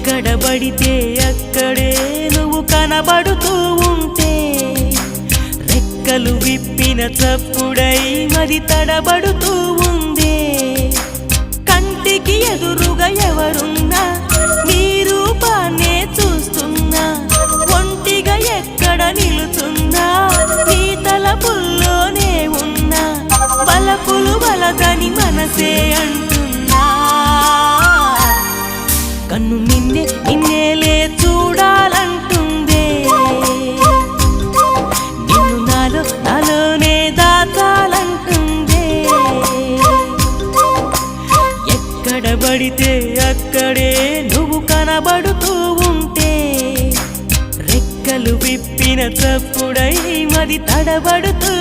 ఎక్కడ పడితే అక్కడే నువ్వు కనబడుతూ ఉంటే రెక్కలు విప్పిన చప్పుడై మది తడబడుతూ ఉందే కంటికి ఎదురుగా ఎవరున్నా నీ రూపాన్నే చూస్తున్నా ఒంటిగా ఎక్కడ నిలుచున్నా నీ తలపుల్లోనే ఉన్నా బలపులు బలదని మనసే అంటున్నా కన్ను నిన్నేలే చూడాలంటుందే నిన్ను నాలోనే దాచాలంటుందే ఎక్కడ పడితే అక్కడే నువ్వు కనబడుతూ ఉంటే రెక్కలు విప్పిన చప్పుడై మది తడబడుతూ